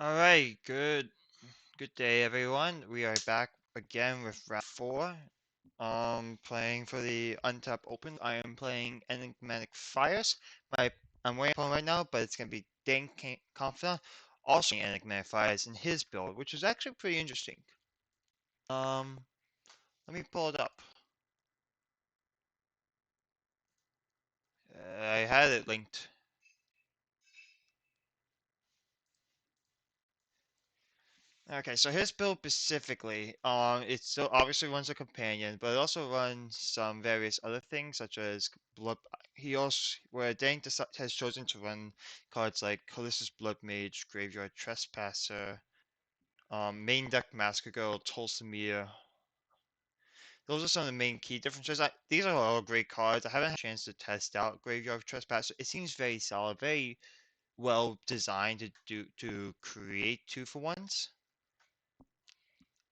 All right, good day everyone. We are back again with round four. Playing for the untapped open. I am playing Enigmatic Fires. My I'm wearing a phone right now, but it's gonna be Confidant, also Enigmatic Fires in his build, which is actually pretty interesting. Um, Let me pull it up. I had it linked. Okay, so his build specifically, it still obviously runs a companion, but it also runs some various other things such as blood. He also, where has chosen to run cards like Callista's Blood Mage, Graveyard Trespasser, main deck Masker Girl, Tulsimia. Those are some of the main key differences. These are all great cards. I haven't had a chance to test out Graveyard Trespasser. It seems very solid, very well designed to create two for ones.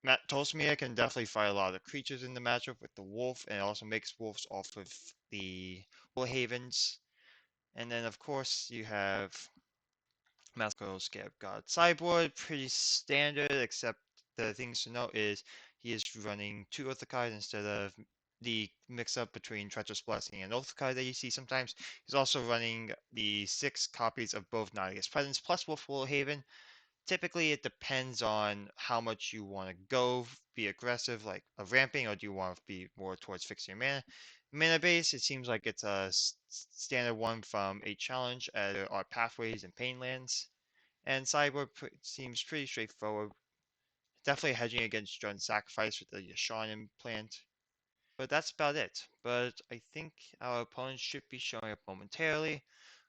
Matt Tolsmia can definitely fight a lot of creatures in the matchup with the wolf, and it also makes wolves off of the War Havens. And then, of course, you have Mathco Scarab God sideboard, pretty standard, except the things to note is he is running two Oathkai instead of the mix up between Treacherous Blessing and Oathkai that you see sometimes. He's also running the 6 copies of both Nautilus Presence plus Wolf Haven. Typically, it depends on how much you want to go, be aggressive, like a ramping, or do you want to be more towards fixing your mana? Mana base, it seems like it's a standard one from a challenge at our pathways and painlands. And sideboard seems pretty straightforward. Definitely hedging against Drone Sacrifice with the Yasharn implant. But that's about it. But I think our opponents should be showing up momentarily.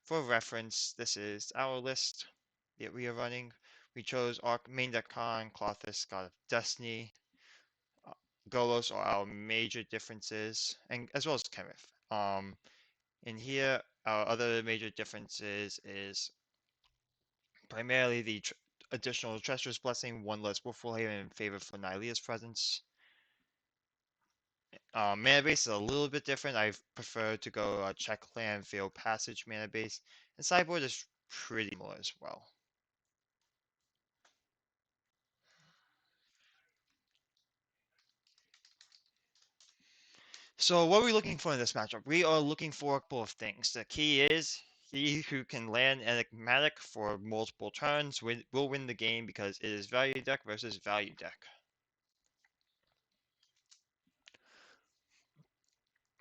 For reference, this is our list that we are running. We chose Arc main deck Khan, Klothys, God of Destiny. uh, Golos are our major differences, and as well as Kemeth. In here, our other major differences is primarily the additional Treacherous Blessing, one less Wolfwall Haven in favor for Nylea's presence. Mana base is a little bit different. I prefer to go check land, Veil Passage mana base, and sideboard is pretty similar as well. So what are we looking for in this matchup? We are looking for a couple of things. The key is he who can land Enigmatic for multiple turns will win the game because it is value deck versus value deck.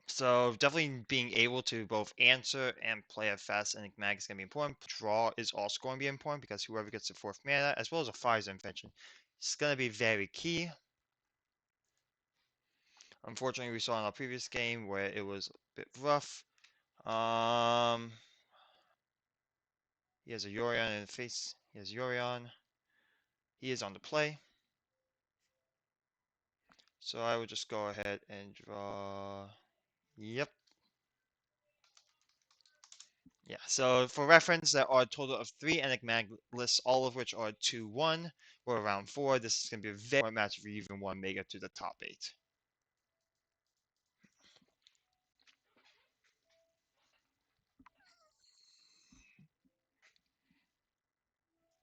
So definitely being able to both answer and play a fast Enigmatic is going to be important. Draw is also going to be important because whoever gets the 4th mana, as well as a Fire Invention, is going to be very key. Unfortunately, we saw in our previous game where it was a bit rough. Um, he has a Yorion in the face. He has Yorion. He is on the play. So I will just go ahead and draw. Yep. Yeah, so for reference, there are a total of 3 Enigmatic lists, all of which are 2-1. We're around 4. This is going to be a very hard match if you even want to make it to the top 8.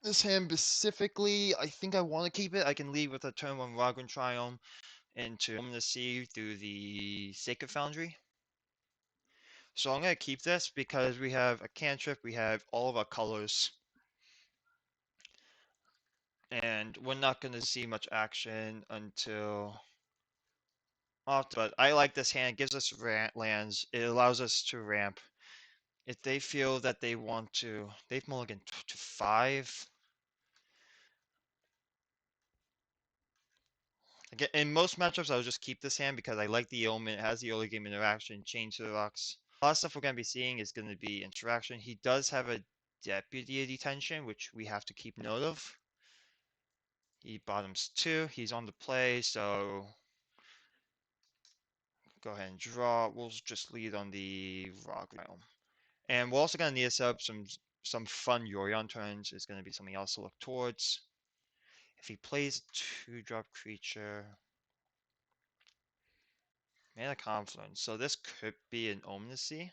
This hand specifically, I think I want to keep it. I can leave with a turn 1 Raglan Triumph into Sea through the Sacred Foundry. So I'm going to keep this because we have a cantrip, we have all of our colors, and we're not going to see much action until but I like this hand. It gives us lands. It allows us to ramp. If they feel that they want to, they've mulliganed to 5. Again, in most matchups, I'll just keep this hand because I like the Omen. It has the early game interaction, Chain to the Rocks. A lot of stuff we're going to be seeing is going to be interaction. He does have a Deputy Detention, which we have to keep note of. He bottoms 2. He's on the play, so go ahead and draw. We'll just lead on the Rock Realm. And we're also going to need to set up some fun Yorion turns. Is going to be something else to look towards. If he plays a 2-drop creature, Mana Confluence. So this could be an Omnisy.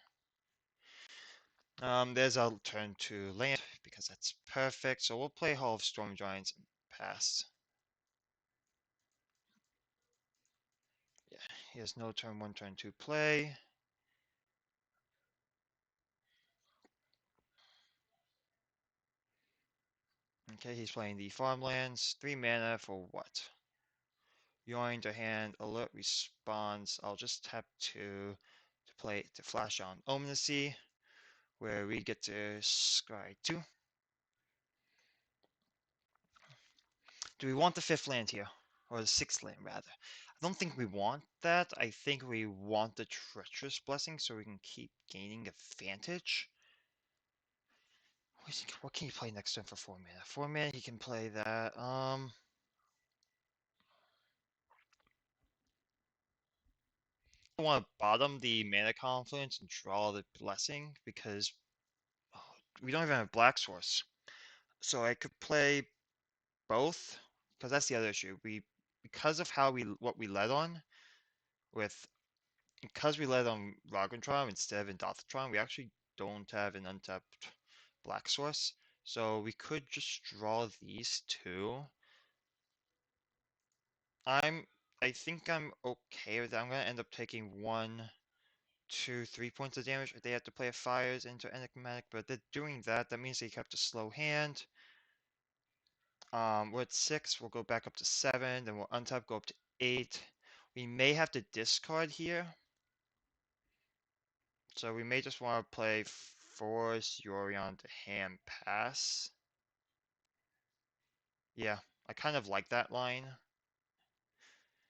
There's a turn to land. because that's perfect. So we'll play Hall of Storm Giants and pass. Yeah, he has no turn one, turn two play. Okay, he's playing the farmlands. 3 mana for what? Yoin to hand, alert response. I'll just tap to play to flash on Omnisy, where we get to scry 2. Do we want the 5th land here? Or the 6th land, rather? I don't think we want that. I think we want the Treacherous Blessing so we can keep gaining advantage. What can you play next turn for 4 mana? 4 mana, he can play that. I want to bottom the mana confluence and draw the blessing because we don't even have Black Source. So I could play both because that's the other issue. Because of what we led on with because we led on Ragantron instead of Indothatron, we actually don't have an untapped Black Source. So we could just draw these two. I think I'm okay with that. I'm gonna end up taking 1, 2, 3 points of damage if they have to play a fires into enigmatic, but they're doing that. That means they kept a slow hand. We're at 6, we'll go back up to 7, then we'll untap, go up to 8. We may have to discard here. So we may just want to play Force Yorion to hand pass. Yeah, I kind of like that line.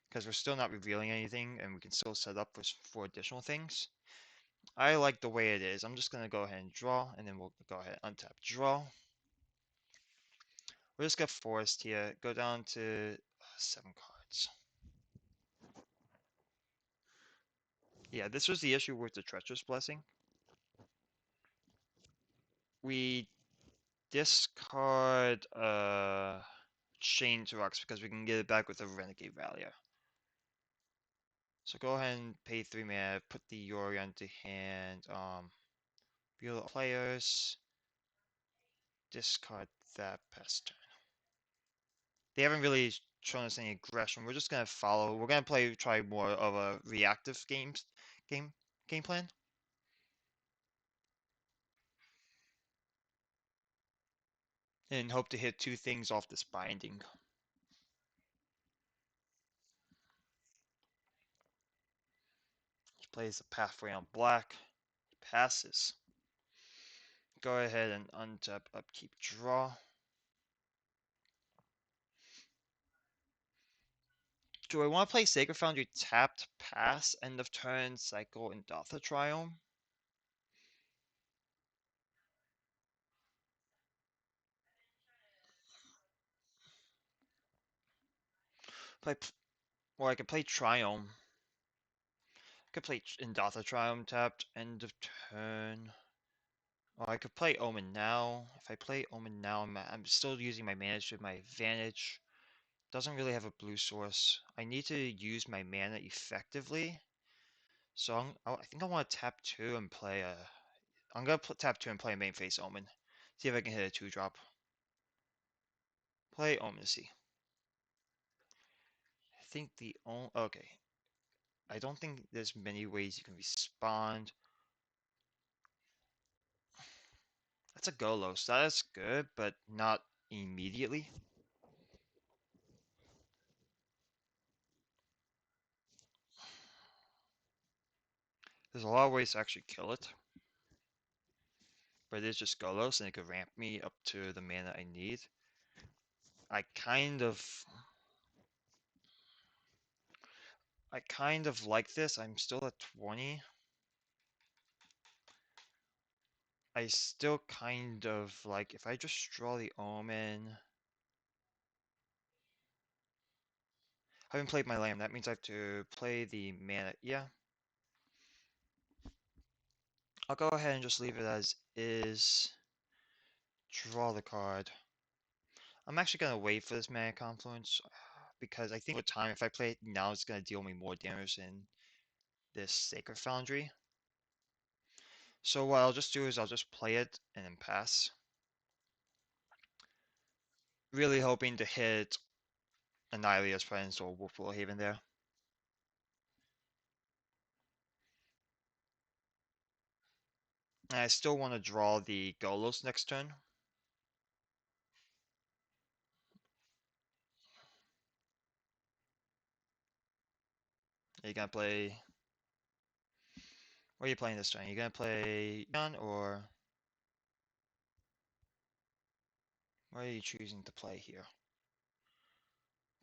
Because we're still not revealing anything and we can still set up for additional things. I like the way it is. I'm just going to go ahead and draw, and then we'll go ahead and untap draw. We'll just get Forest here, go down to 7 cards. Yeah, this was the issue with the Treacherous Blessing. We discard Chain to Rocks because we can get it back with a Renegade Valier. So go ahead and pay 3 mana, put the Yorion to hand, view players, discard that past turn. They haven't really shown us any aggression. We're just gonna follow. We're gonna try more of a reactive game plan. And hope to hit 2 things off this binding. He plays a pathway on black. He passes. Go ahead and untap, upkeep, draw. Do I want to play Sacred Foundry tapped, pass, end of turn, cycle, and Dotha Triome? Play, or I could play Triome. I could play Indotha Triome tapped, end of turn. Or I could play Omen now. If I play Omen now, I'm still using my mana to my advantage. Doesn't really have a blue source. I need to use my mana effectively. So I think I want to tap 2 and play a... I'm going to tap 2 and play a main face Omen. See if I can hit a 2-drop. Play Omen to see. I think the only... Okay. I don't think there's many ways you can respond. That's a Golos. That is good, but not immediately. There's a lot of ways to actually kill it. But it is just Golos, and it could ramp me up to the mana I need. I kind of like this. I'm still at 20. I still kind of like if I just draw the Omen. I haven't played my land. That means I have to play the mana. Yeah. I'll go ahead and just leave it as is. Draw the card. I'm actually gonna wait for this mana confluence because I think with time, if I play it now, it's gonna deal me more damage than this Sacred Foundry. So what I'll just do is I'll just play it and then pass. Really hoping to hit Annihilus Presence or Wolf Haven there. And I still want to draw the Golos next turn. Are you gonna play? What are you playing this turn? Are you gonna play Gun or what are you choosing to play here?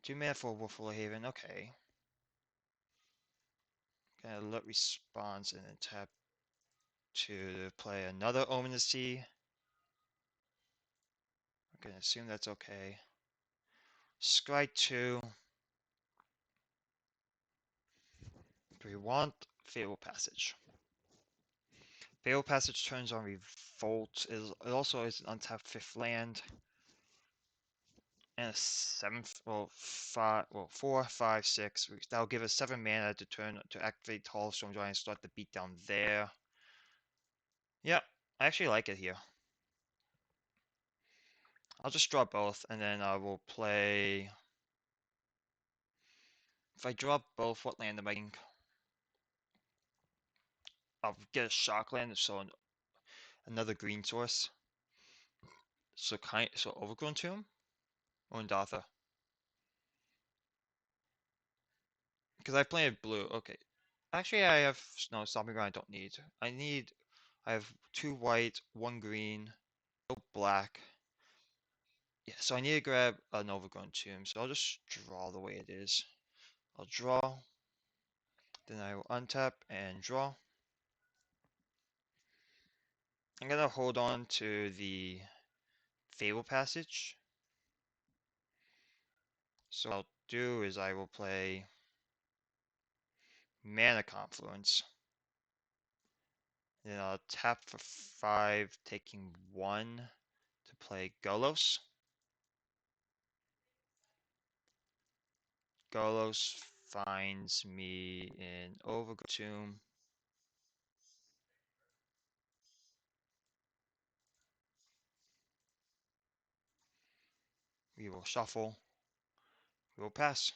2 mana for Wolf Haven. Okay. Gonna let response and then tap to play another Ominous Sea. I'm gonna assume that's okay. Scry 2. We want Fatal Passage. Fatal Passage turns on Revolt. It also is an untapped 5th land. And a 7th, well, 5, well, 4, 5, 6. That'll give us 7 mana to turn to activate Tall Storm Giant and start the beatdown there. Yep, I actually like it here. I'll just draw both, and then I will play. If I draw both, what land am I getting? I'll get a shock land, so another green source. So Overgrown Tomb or Undatha? Because I played blue. Okay. Actually, I have no Stomping Ground. I don't need. I have 2 white, 1 green, no black. Yeah, so I need to grab an Overgrown Tomb. So I'll just draw the way it is. I'll draw. Then I will untap and draw. I'm gonna hold on to the Fable Passage. So what I'll do is I will play Mana Confluence. Then I'll tap for 5, taking 1 to play Golos. Golos finds me in Overgrown Tomb. We will shuffle. We will pass.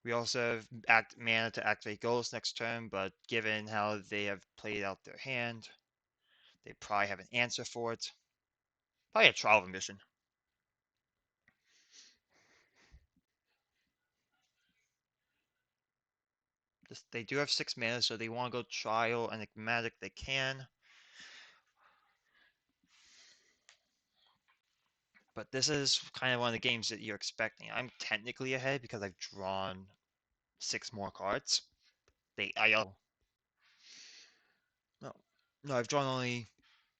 We also have mana to activate Golos next turn, but given how they have played out their hand, they probably have an answer for it. Probably a Trial of Mission. They do have 6 mana, so they want to go Trial Enigmatic, they can. But this is kind of one of the games that you're expecting. I'm technically ahead because I've drawn 6 more cards. No, no, I've drawn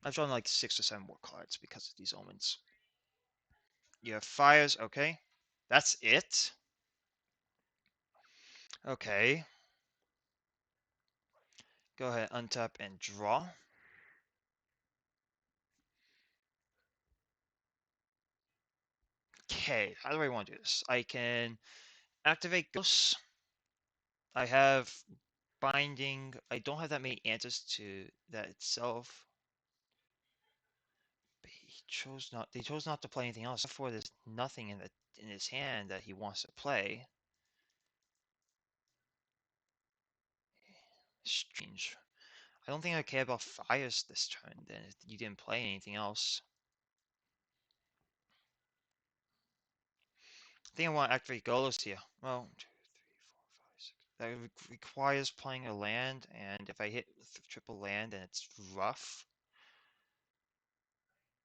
like 6 or 7 more cards because of these omens. You have fires, okay. That's it. Okay. Go ahead, untap and draw. Okay, how do I want to do this? I can activate Ghosts. I have Binding. I don't have that many answers to that itself. But they chose not to play anything else. Therefore, there's nothing in his hand that he wants to play. Strange. I don't think I care about fires this turn then if you didn't play anything else. I think I want to activate Golos here. Well, 2, 3, 4, 5, 6. That requires playing a land, and if I hit triple land, then it's rough.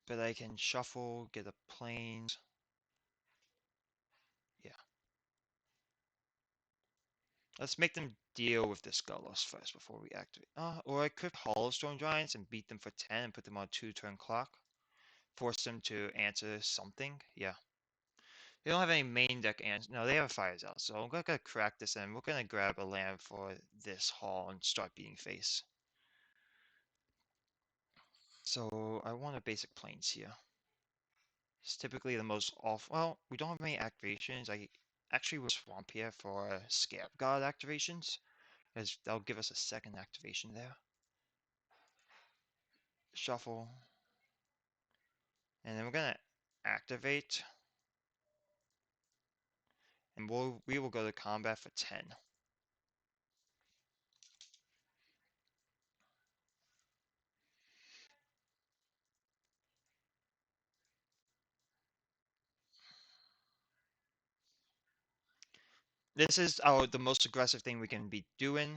But I can shuffle, get a plains. Yeah. Let's make them deal with this Golos first before we activate. Or I could Hollow Storm Giants and beat them for 10 and put them on a 2-turn clock. Force them to answer something. Yeah. They don't have any main deck answers. No, they have fires out. So I'm gonna crack this and we're gonna grab a land for this haul and start beating face. So I want a basic plains here. It's typically the most off. Well, we don't have many activations. I actually will swamp here for Scab God activations, as that'll give us a second activation there. Shuffle, and then we're gonna activate. and we will go to combat for 10. This is the most aggressive thing we can be doing.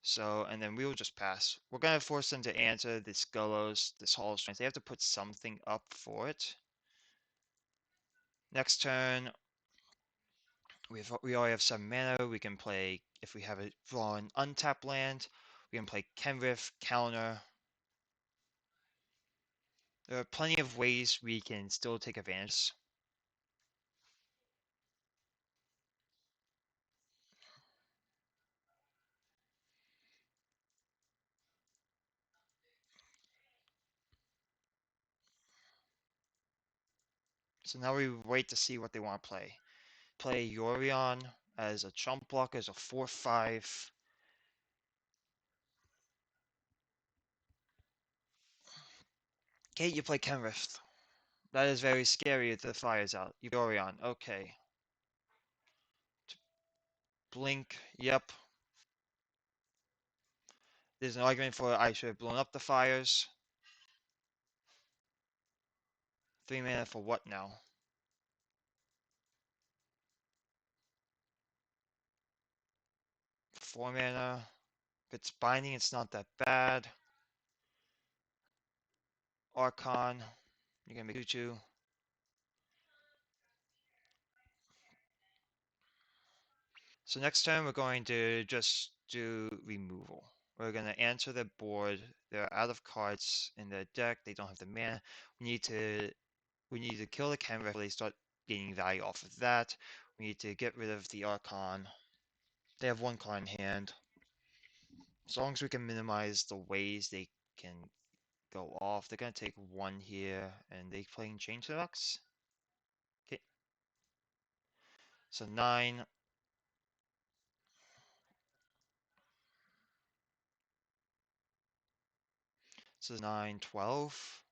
So, and then we will just pass. We're gonna force them to answer this Skullos, this Hall of Strength. They have to put something up for it. Next turn, we already have 7 mana. We can play, if we have a draw an untapped land, we can play Kenrith, counter. There are plenty of ways we can still take advantage. So now we wait to see what they want to play. Play Yorion as a chump block, as a 4/5. Okay, you play Kenrith. That is very scary if the fire's out. Yorion, okay. Blink, yep. There's an argument for I should have blown up the fires. 3 mana for what now? 4 mana. If it's binding, it's not that bad. Archon, you're gonna make 2/2. So next time we're going to just do removal. We're gonna answer the board. They're out of cards in their deck. They don't have the mana. We need to kill the canvas before they start gaining value off of that. We need to get rid of the Archon. They have 1 card in hand. As long as we can minimize the ways they can go off, they're gonna take 1 here, and they playing Change Deluxe. Okay, so 9. So 9, 12.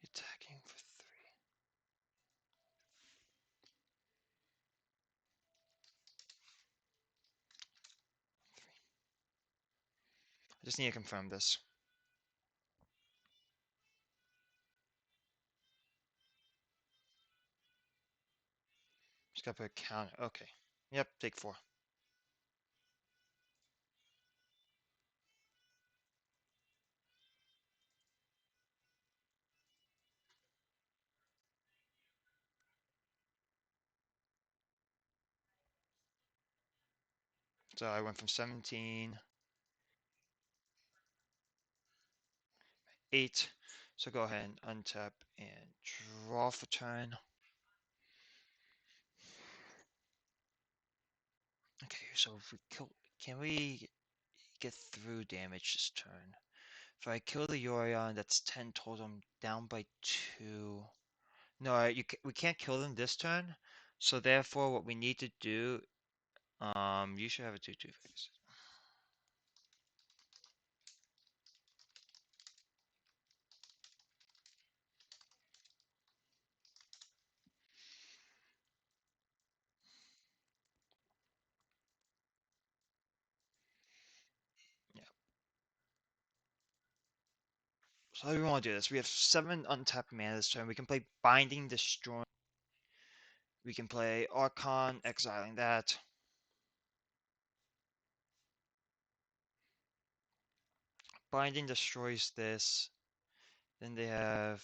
Attacking for 3. I just need to confirm this. Just gotta put a counter. Okay. Yep, take 4. So I went from 17, 8. So go ahead and untap and draw for turn. Okay, so if we kill, can we get through damage this turn? If I kill the Yorion, that's 10 total. I'm down by 2. No, we can't kill them this turn. So therefore, what we need to do, you should have a 2/2 face. Yeah. So how do we want to do this? We have 7 untapped mana this turn. We can play Binding, Destroy. We can play Archon, exiling that. Binding destroys this. Then they have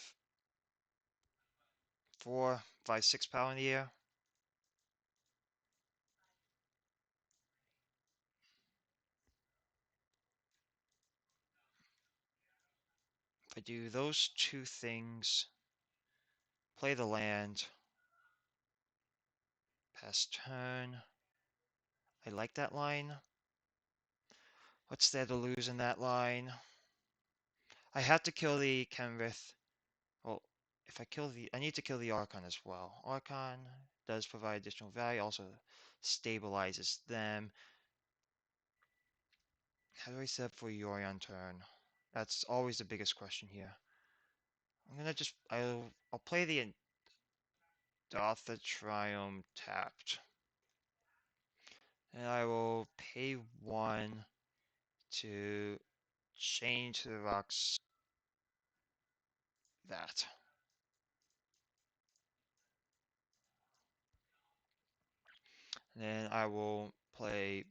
4, 5, 6 power in the air. If I do those 2 things, play the land, pass turn. I like that line. What's there to lose in that line? I have to kill the Kenrith. Well, if I kill the... I need to kill the Archon as well. Archon does provide additional value, also stabilizes them. How do I set up for Yorion turn? That's always the biggest question here. I'm gonna just... I'll play the... Dartha Triumph tapped. And I will pay 1 to change the rocks that. Then I will play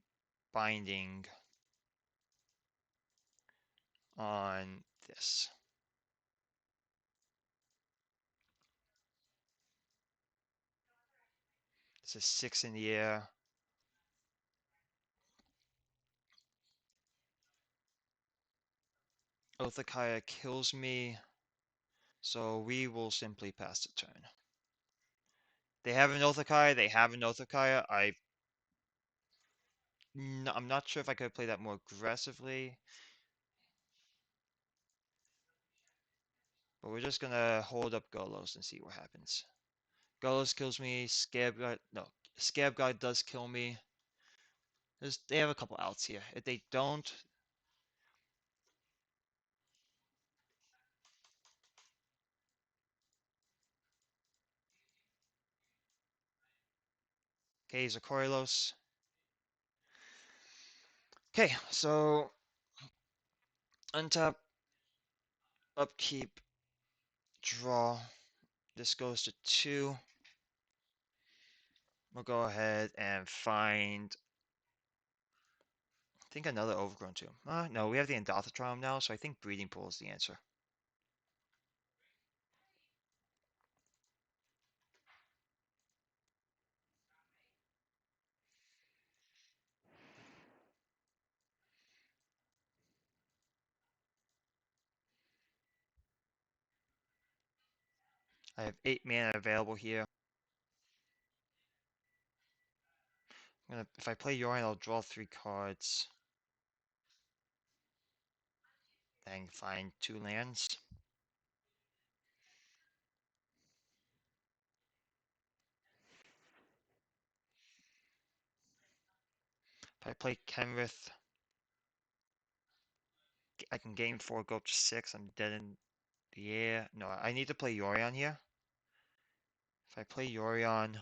Binding on this. It's a 6 in the air. Othakaya kills me, so we will simply pass the turn. They have an Othakaya, they have an Othakaya. I'm not sure if I could play that more aggressively, but we're just gonna hold up Golos and see what happens. Golos kills me, Scab God, no, Scab God does kill me. They have a couple outs here. If they don't, okay, he's a Coriolis. Okay, so untap, upkeep, draw. This goes to 2. We'll go ahead and find, I think, another Overgrown Tomb. No, we have the Endothetron now, so I think Breeding Pool is the answer. I have 8 mana available here. If I play Yorion, I'll draw 3 cards. Then find 2 lands. If I play Kenrith, I can gain 4, go up to 6. I'm dead in the air. No, I need to play Yorion here. If I play Yorion,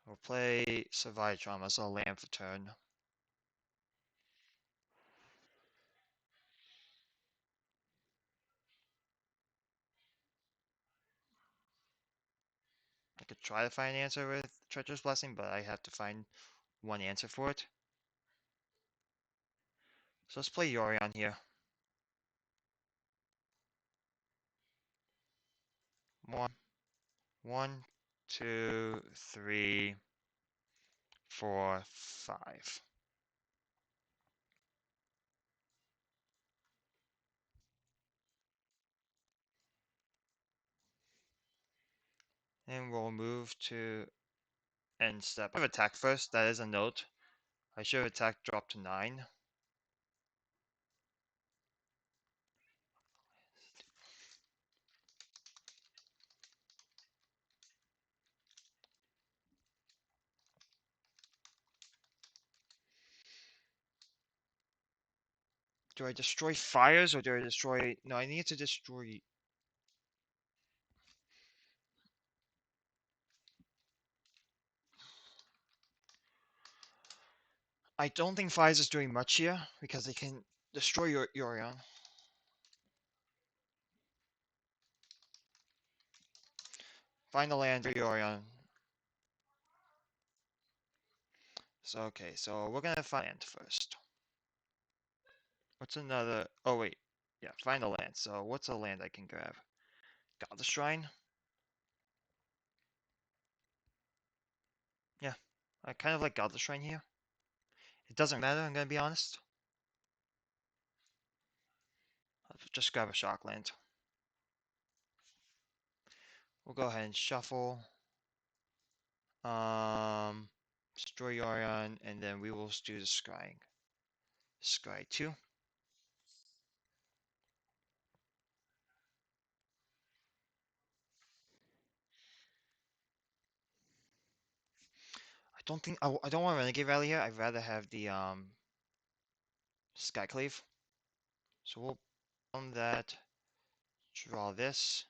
I'll play Survivitron as a land for turn. I could try to find an answer with Treacherous Blessing, but I have to find one answer for it. So let's play Yorion here. 1, 2, 3, 4, 5. And we'll move to end step. I have attack first, that is a note. I should have attack drop to 9. Do I destroy fires or do I destroy... No, I need to destroy... I don't think fires is doing much here because they can destroy your Yorion. Find the land for Yorion. So, okay, so we're gonna find land first. What's another... Oh, wait. Yeah, find a land. So what's a land I can grab? Goddess Shrine? Yeah, I kind of like Goddess Shrine here. It doesn't matter, I'm gonna be honest. I'll just grab a shock land. We'll go ahead and shuffle. Destroy Yorion, and then we will do the scrying. Scry 2. I don't want Renegade Rally here. I'd rather have the Skyclave. So we'll on that. Draw this.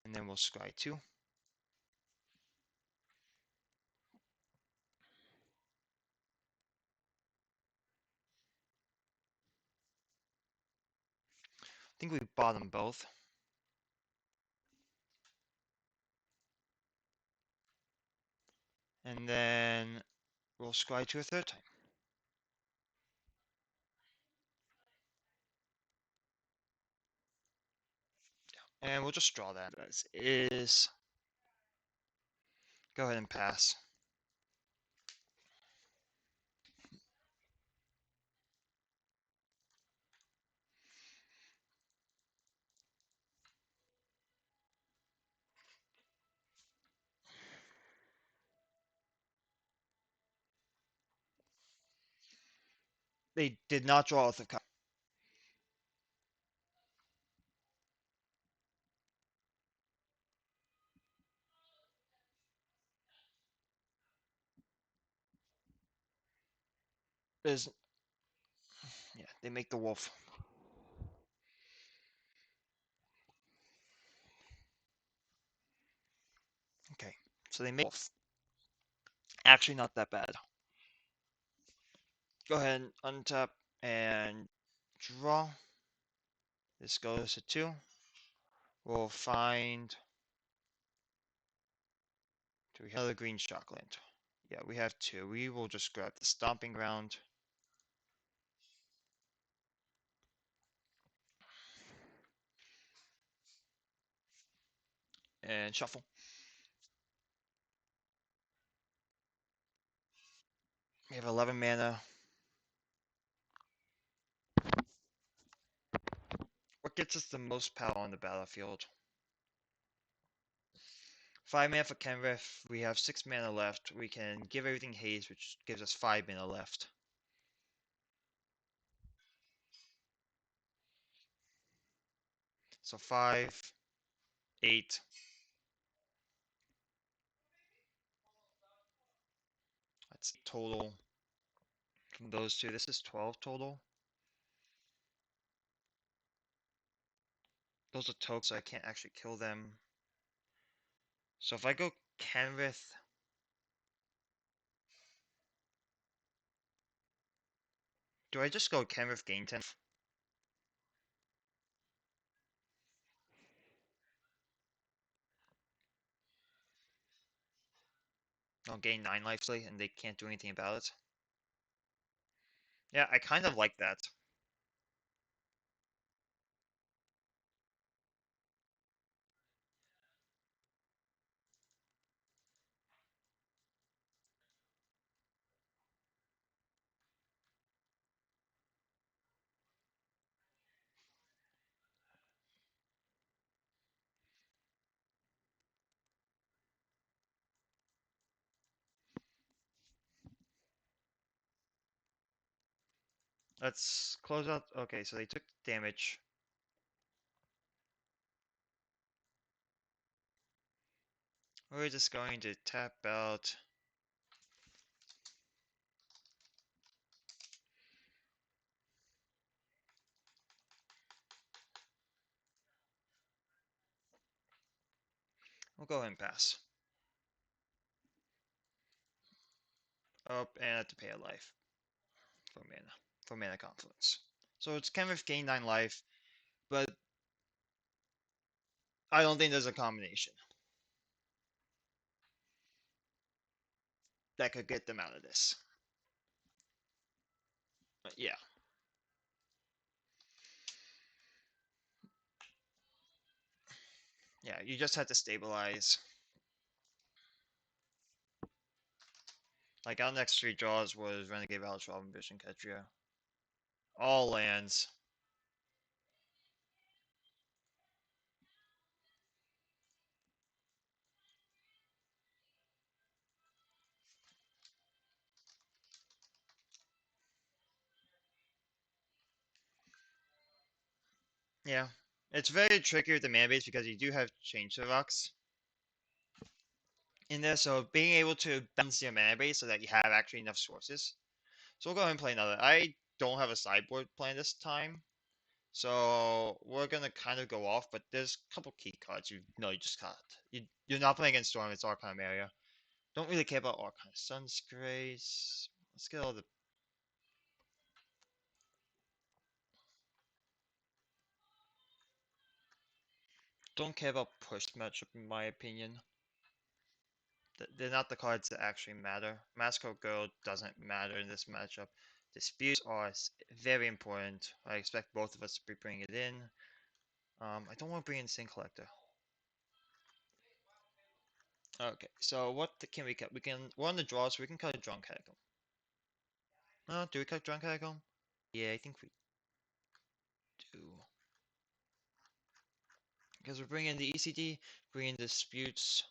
And then we'll scry 2. I think we bottom both. And then we'll scry 2 a third time. And we'll just draw that as is. Go ahead and pass. They did not draw Oath of Kai. There's, yeah, they make the wolf. Okay, so they make wolf. Actually, not that bad. Go ahead and untap and draw. This goes to 2. We'll find. Do we have the green shockland? Yeah, we have 2. We will just grab the stomping ground. And shuffle. We have 11 mana. What gets us the most power on the battlefield? 5 mana for Kenrith. We have 6 mana left. We can give everything haze, which gives us 5 mana left. So 5, 8. That's total from those two. This is 12 total. Those are tokens, so I can't actually kill them. So if I go Kenrith, do I just go Kenrith gain 10? I'll gain 9 life, and they can't do anything about it. Yeah, I kind of like that. Let's close out. Okay, so they took damage. We're just going to tap out. We'll go ahead and pass. Up and I have to pay a life for mana confluence. So it's Kenrith gain 9 life, but I don't think there's a combination that could get them out of this. But yeah. Yeah, you just had to stabilize. Like our next 3 draws was Renegade Valor, Robin, Vision, Ketria. All lands. Yeah. It's very tricky with the mana base because you do have Change the Rocks in there, so being able to balance your mana base so that you have actually enough sources. So we'll go ahead and play another. I don't have a sideboard plan this time. So we're gonna kind of go off, but there's a couple key cards you know you just got. You're not playing against Storm, it's Arcanum area. Don't really care about Arcanum. Sun's Grace. Let's get all the. Don't care about push matchup in my opinion. They're not the cards that actually matter. Mascot Girl doesn't matter in this matchup. Disputes are very important. I expect both of us to be bringing it in. I don't want to bring in Sin Collector. Okay, so can we cut? We're on the draw, so we can cut a Drunk Haggle. Do we cut Drunk Haggle? Yeah, I think we do. Because we're bringing the ECD, bringing Disputes.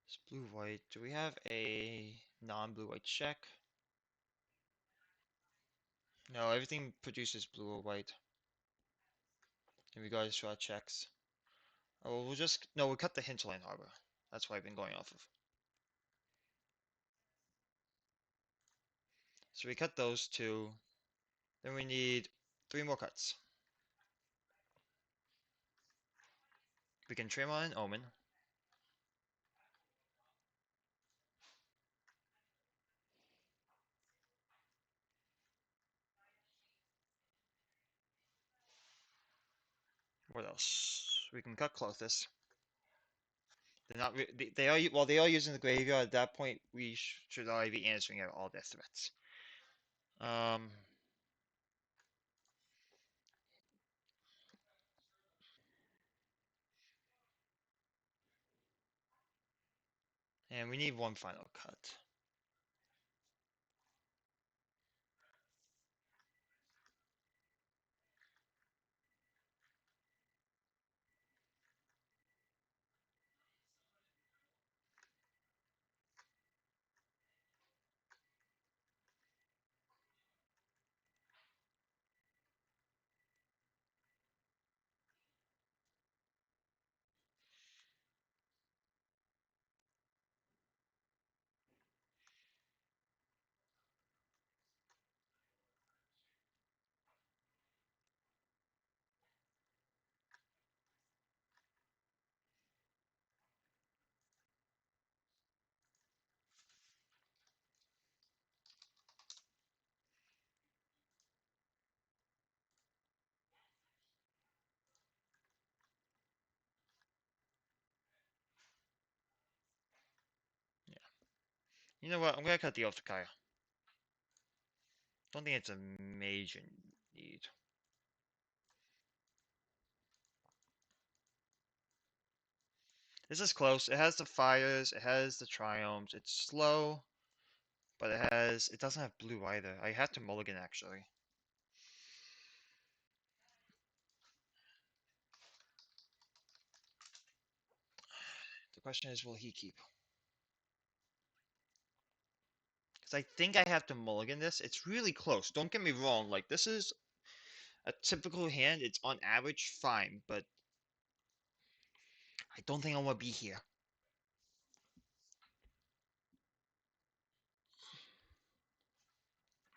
It's blue-white. Do we have a non-blue-white check? No, everything produces blue or white in regards to our checks. Oh, we'll just, no, we'll cut the Hinterland Harbor. That's what I've been going off of. So we cut those two. Then we need 3 more cuts. We can trim on an Omen. What else? We can cut Clothis. They're not. They are. While they are using the graveyard, at that point we should already be answering all their threats. Um, and we need one final cut. Yeah. You know what? I'm gonna cut the Ophthakaya. Don't think it's a major need. This is close. It has the fires. It has the triumphs. It's slow, but it doesn't have blue either. I had to mulligan actually. The question is, will he keep? Because I think I have to mulligan this. It's really close. Don't get me wrong. Like, this is a typical hand. It's on average fine, but I don't think I want to be here.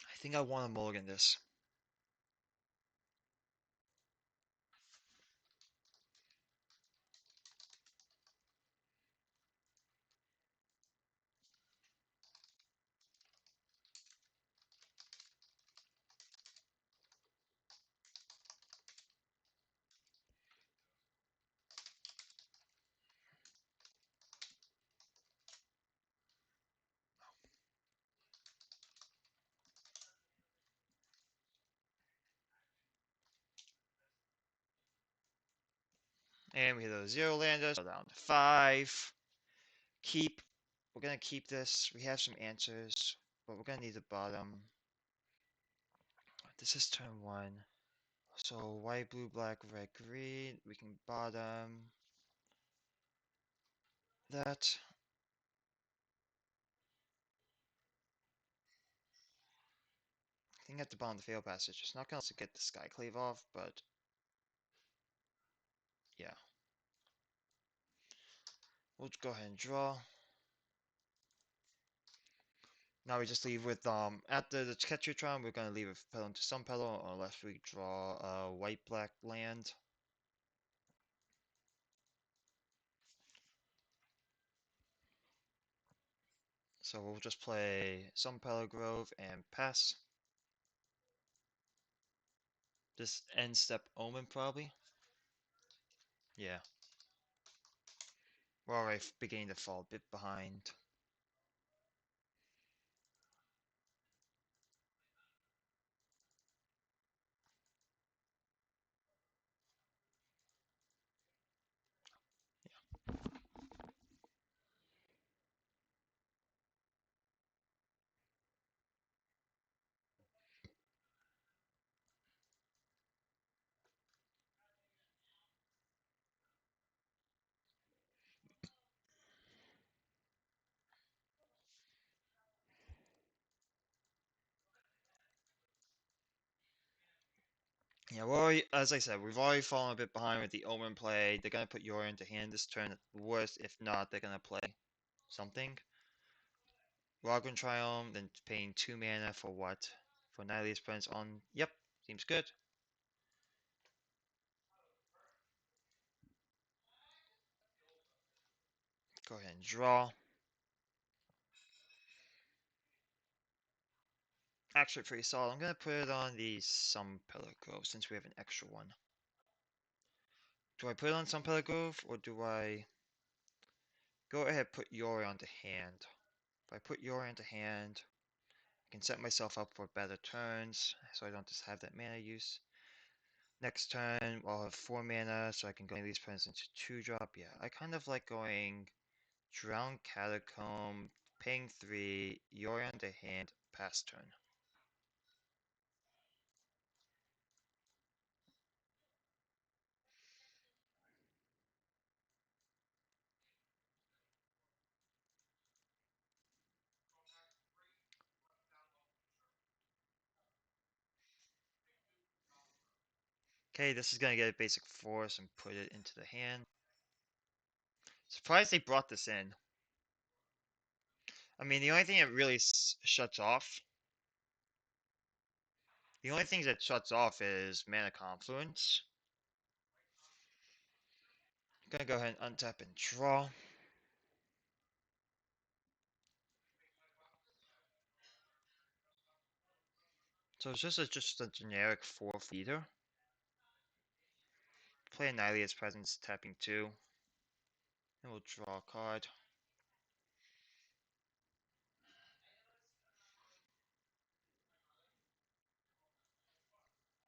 I think I want to mulligan this. And we hit those 0 landers. Go down to 5. Keep. We're going to keep this. We have some answers, but we're going to need the bottom. This is turn 1. So white, blue, black, red, green. We can bottom that. I think at the bottom of the fail passage. It's not going to get the Skyclave off, but yeah. We'll go ahead and draw. Now we just leave with after the Ketchutron, we're gonna leave a pedal into some pedal unless we draw a white black land. So we'll just play some pedal grove and pass. This end step omen probably. Yeah, we're already beginning to fall a bit behind. Yeah, well, as I said, we've already fallen a bit behind with the Omen play. They're gonna put Yori into hand this turn at the worst. If not, they're gonna play something. Raglan Triumph, then paying 2 mana for what? For Nihile's Prince on. Yep, seems good. Go ahead and draw. Actually, pretty solid. I'm gonna put it on the Some Pillar Grove since we have an extra one. Do I put it on Some Pillar Grove or do I go ahead put Yori onto hand? If I put Yori onto hand, I can set myself up for better turns so I don't just have that mana use. Next turn, I'll have 4 mana, so I can go these turns into 2-drop. Yeah, I kind of like going Drown Catacomb, paying 3, Yori onto hand, pass turn. Okay, this is gonna get a basic force and put it into the hand. Surprised they brought this in. I mean, the only thing that really shuts off, the only thing that shuts off is Mana Confluence. I'm gonna go ahead and untap and draw. So it's just a generic 4-feeder. Play Annihilate's Presence, tapping 2. And we'll draw a card.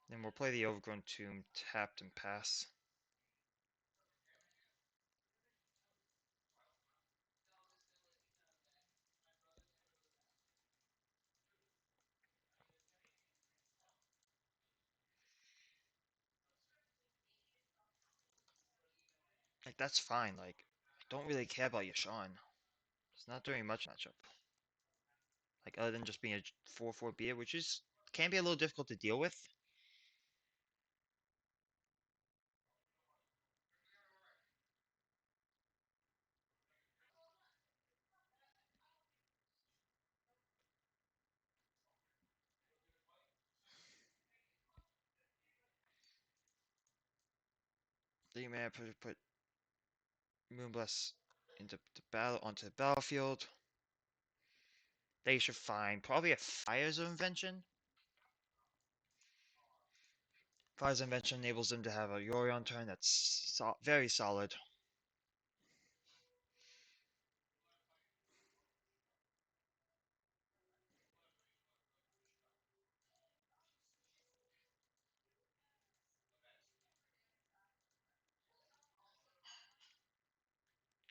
Then we'll play the Overgrown Tomb, tapped and pass. Like, that's fine. Like, I don't really care about Yashawn. It's not doing much matchup. Like, other than just being a 4-4 beer, which is can be a little difficult to deal with. The man put Moonbless into the battle onto the battlefield. They should find probably a Fire's Invention. Fire's Invention enables them to have a Yori on turn that's very solid.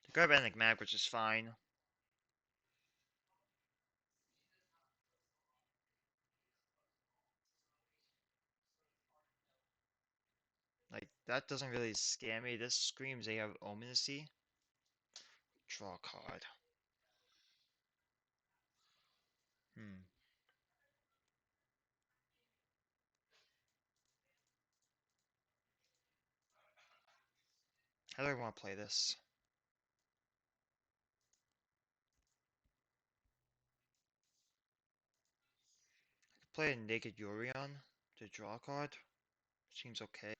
They grab Enigmatic, which is fine. Like, that doesn't really scare me. This screams they have Ominacy. Draw a card. Hmm. How do I want to play this? play a Naked Yorion to draw a card. Seems okay.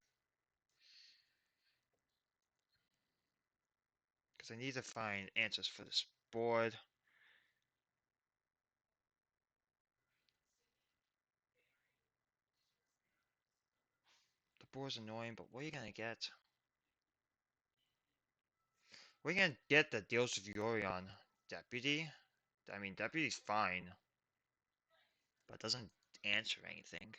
Because I need to find answers for this board. The board's annoying, but what are you gonna get? What are you gonna get that deals with Yorion? Deputy? I mean, Deputy's fine, but doesn't answer anything.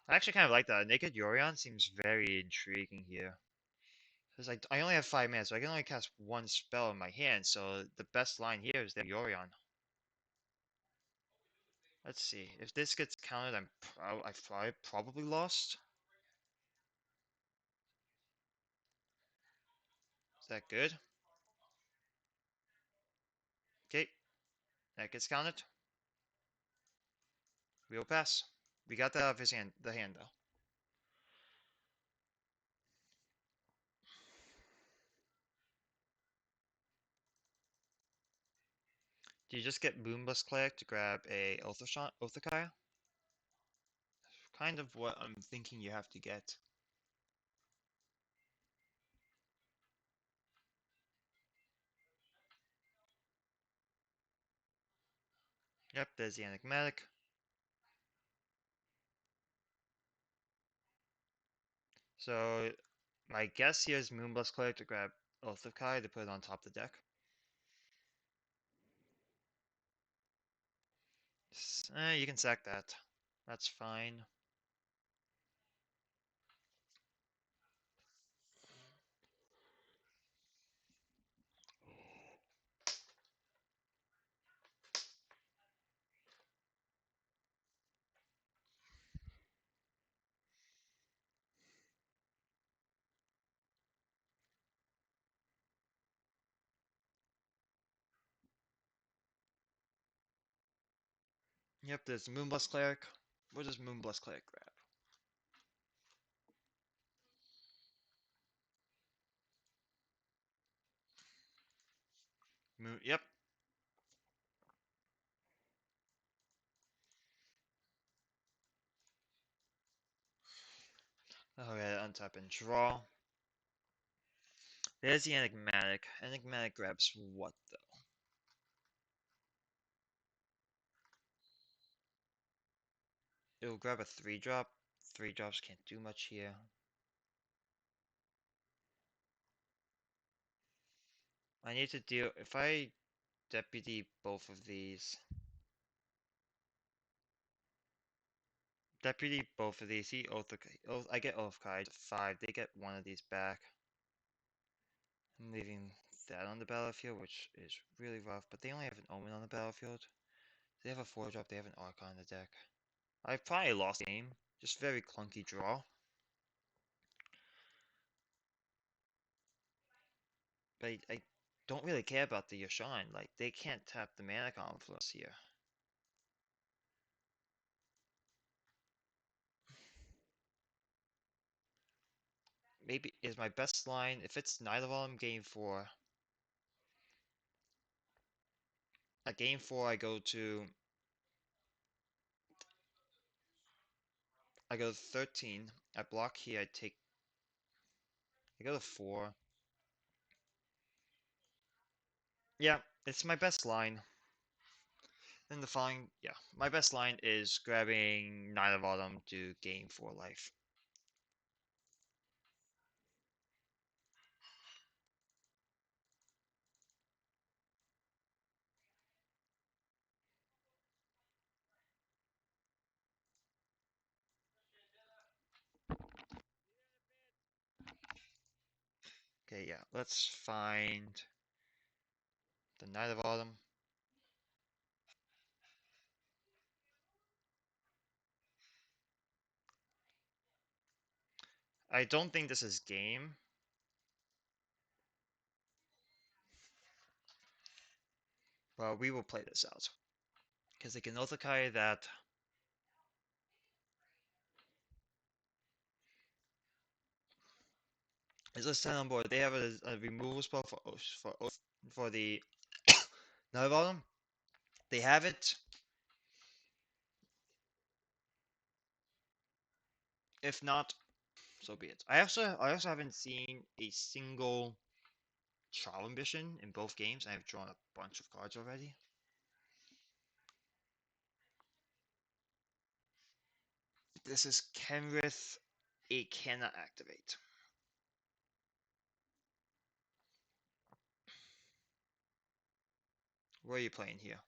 I actually kind of like that. Naked Yorion seems very intriguing here. Because I only have 5 minutes, so I can only cast one spell in my hand, so the best line here is the Yorion. Let's see. If this gets counted, I've probably lost. Is that good? Okay, that gets counted. We will pass. We got that out of his hand, the hand though. Do you just get Moonblast Cleric to grab a Othakaya? Kind of what I'm thinking you have to get. Yep, there's the Enigmatic. So my guess here is Moonblast Cleric to grab Othakaya to put it on top of the deck. You can sack that. That's fine. Yep, there's Moonblast Cleric. What does Moonblast Cleric grab? Yep. Okay, untap and draw. There's the Enigmatic. Enigmatic grabs what though? It'll grab a 3-drop. 3-drops can't do much here. I need to deal. If I deputy both of these. Deputy both of these. I get Oathkai 5. They get one of these back. I'm leaving that on the battlefield, which is really rough. But they only have an Omen on the battlefield. They have a 4-drop. They have an Archon on the deck. I've probably lost the game. Just very clunky draw. But I don't really care about the Yashan. Like, they can't tap the mana confluence here. Maybe is my best line. If it's Night of Autumn game 4. At game 4, I go to 13. I block here. I go to 4. Yeah, it's my best line. Then the following, yeah, my best line is grabbing Night of Autumn to gain 4 life. Okay, yeah, let's find the Night of Autumn. I don't think this is game. But we will play this out. Because they can Othakaya that. It's listed on board. They have a removal spell for the Night Autumn. They have it. If not, so be it. I also haven't seen a single trial ambition in both games. I've drawn a bunch of cards already. This is Kenrith. It cannot activate. What are you playing here?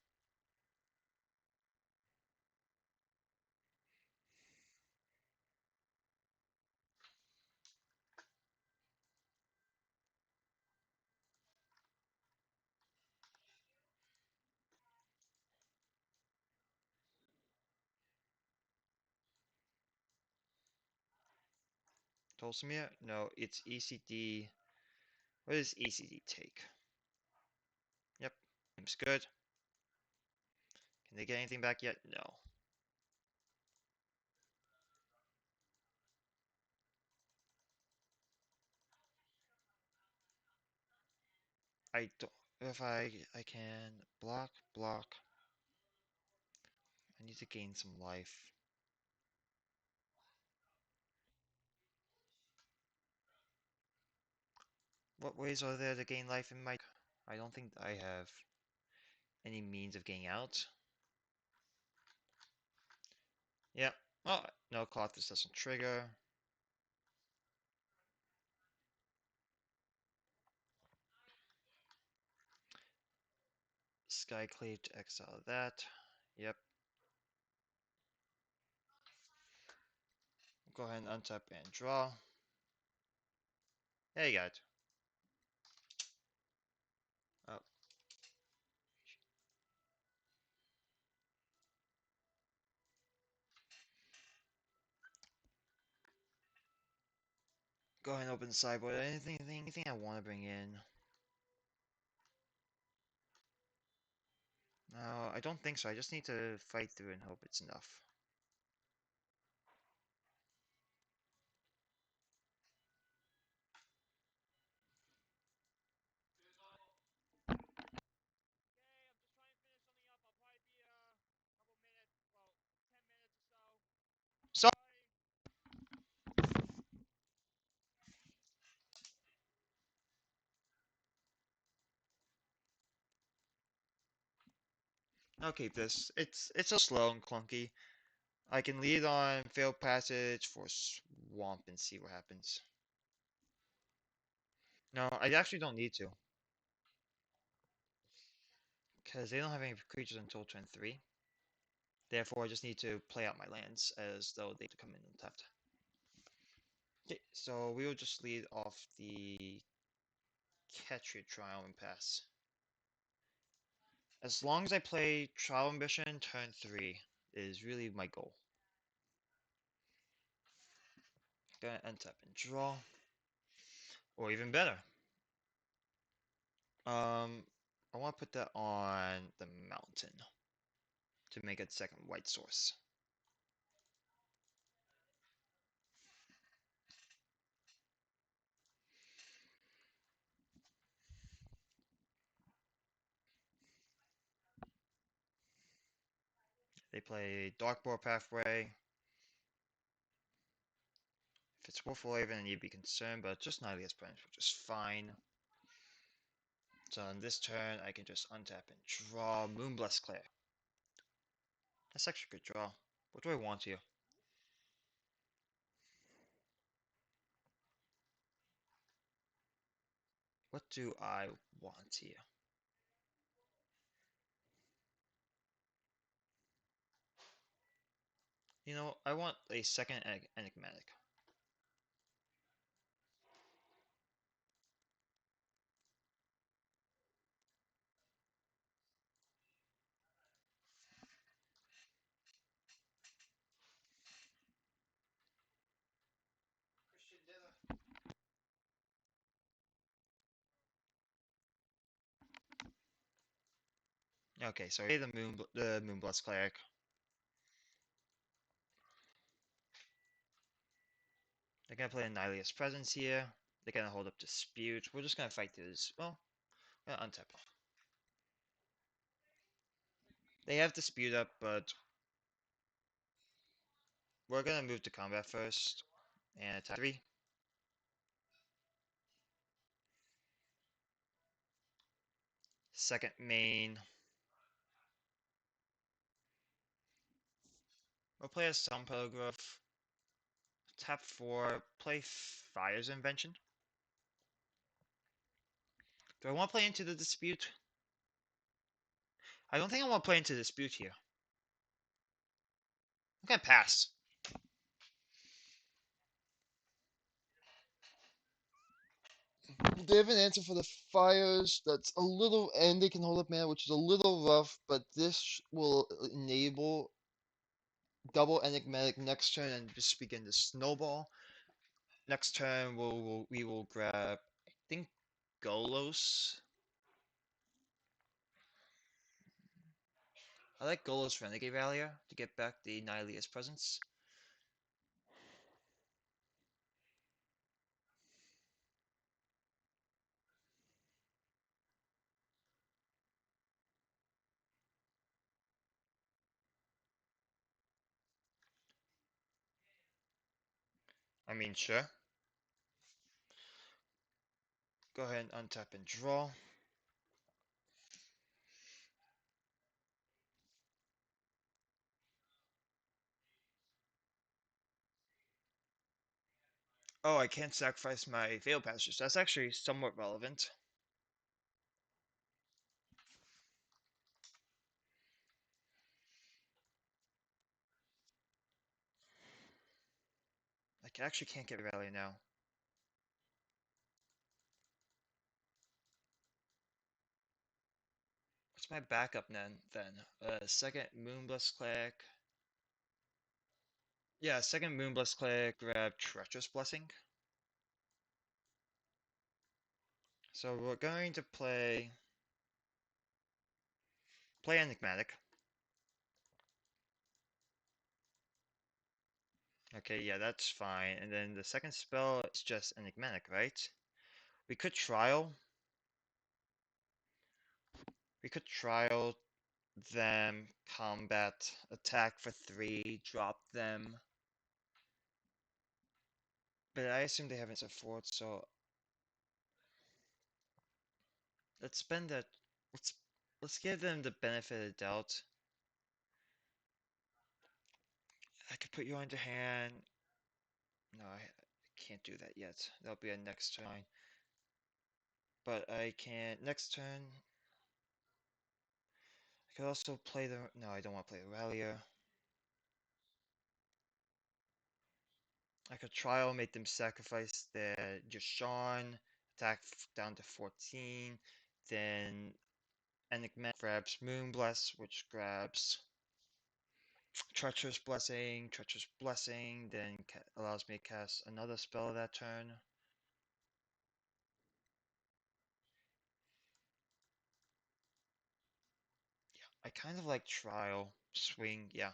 Tolsimir? No, it's ECD. What does ECD take? Yep, seems good. Can they get anything back yet? No. I don't. If I can block. I need to gain some life. What ways are there to gain life in my? I don't think I have any means of getting out. Yep. Oh, no, cloth. This doesn't trigger. Skyclave to exile that. Yep. Go ahead and untap and draw. There you got it. Oh, go ahead and open the sideboard. Anything I want to bring in? No, I don't think so. I just need to fight through and hope it's enough. So, I'll keep this. It's so slow and clunky. I can lead on failed passage for swamp and see what happens. No, I actually don't need to. Because they don't have any creatures until turn 3. Therefore, I just need to play out my lands as though they come in untapped. Okay, so we will just lead off the Ketria Trial and pass. As long as I play Trial Ambition turn 3 is really my goal. Gonna untap and draw. Or even better. I want to put that on the mountain to make a second white source. They play Darkboard Pathway. If it's Wolfraven, then you'd be concerned, but just Nihilist Plans, which is fine. So on this turn, I can just untap and draw Moonblessed Claire. That's actually a good draw. What do I want here? What do I want here? You know, I want a second enigmatic. Okay, so the Moonblessed Cleric. They're gonna play a Nihilist Presence here. They're gonna hold up dispute. We're just gonna fight this. Well, gonna untap. They have dispute up, but we're gonna move to combat first and attack 3. Second main. We'll play a Sun Telegraph. Tap 4. Play Fire's Invention. Do I want to play into the dispute? I don't think I want to play into dispute here. I'm gonna pass. They have an answer for the fires that's a little, and they can hold up mana, which is a little rough, but this will enable double enigmatic next turn and just begin to snowball. Next turn, we will grab, I think, Golos. I like Golos Renegade Valier to get back the Nihilia's presence. I mean, sure. Go ahead and untap and draw. Oh, I can't sacrifice my Veil Passage. That's actually somewhat relevant. I actually can't get Valley now. What's my backup then? Second Moonblast Click. Yeah, second Moonblast Click, grab Treacherous Blessing. So we're going to play Enigmatic. Okay, yeah, that's fine. And then the second spell is just Enigmatic, right? We could trial. We could trial them, combat, attack for 3, drop them. But I assume they haven't support, so let's spend that. Let's let's give them the benefit of the doubt. I could put you into hand. No, I can't do that yet. That'll be a next turn. But I can next turn. I could also play the. No, I don't want to play the Rallier. I could trial, make them sacrifice their Jashawn, attack down to 14, then Enigmatic grabs Moonbless, which grabs Treacherous Blessing, then allows me to cast another spell that turn. Yeah, I kind of like Trial, Swing, yeah.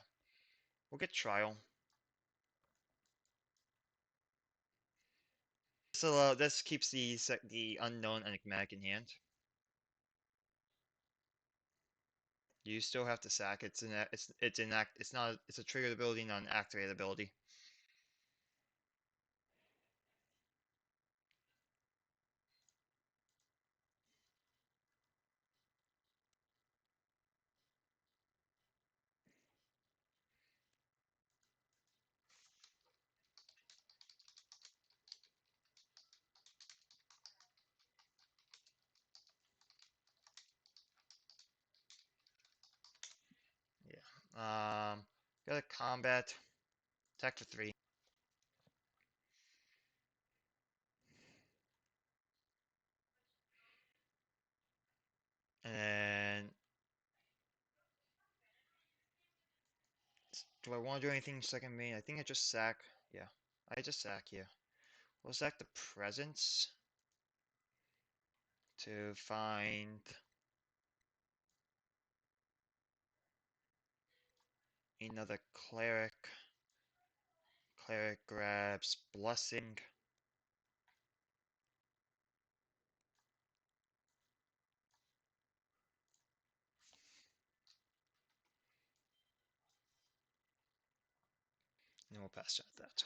We'll get Trial. So this keeps the unknown Enigmatic in hand. You still have to sack. It's not it's a triggered ability, not an activated ability. Yeah. Got a combat. Attack for 3. And do I want to do anything second main? I think I just sack. Yeah. I just sack, yeah. We'll sack the presence to find another cleric. Cleric grabs blessing. we'll pass that.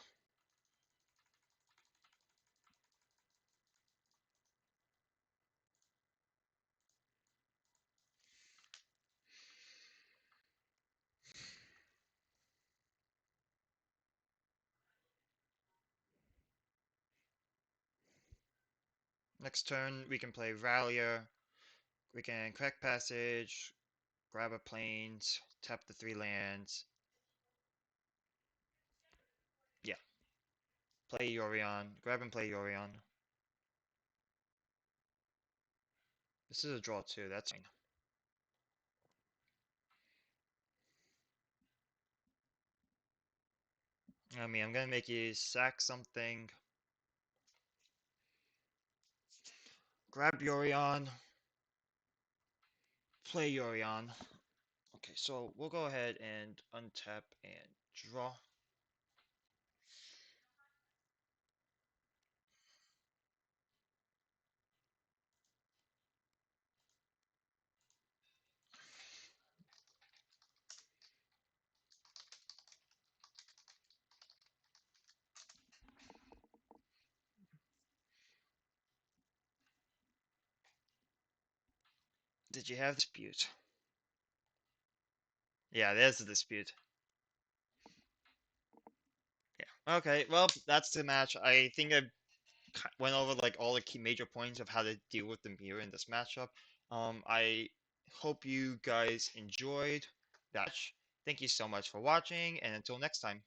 Next turn, we can play Rallier. We can Crack Passage, grab a plains, tap the 3 lands. Yeah, play Yorion. Grab and play Yorion. This is a draw too, that's fine. I mean, I'm gonna make you sack something. Grab Yorion. Play Yorion. Okay, so we'll go ahead and untap and draw. Did you have dispute? Yeah, there's the dispute. Yeah. Okay, well, that's the match. I think I went over like all the key major points of how to deal with the mirror in this matchup. I hope you guys enjoyed that match. Thank you so much for watching, and until next time.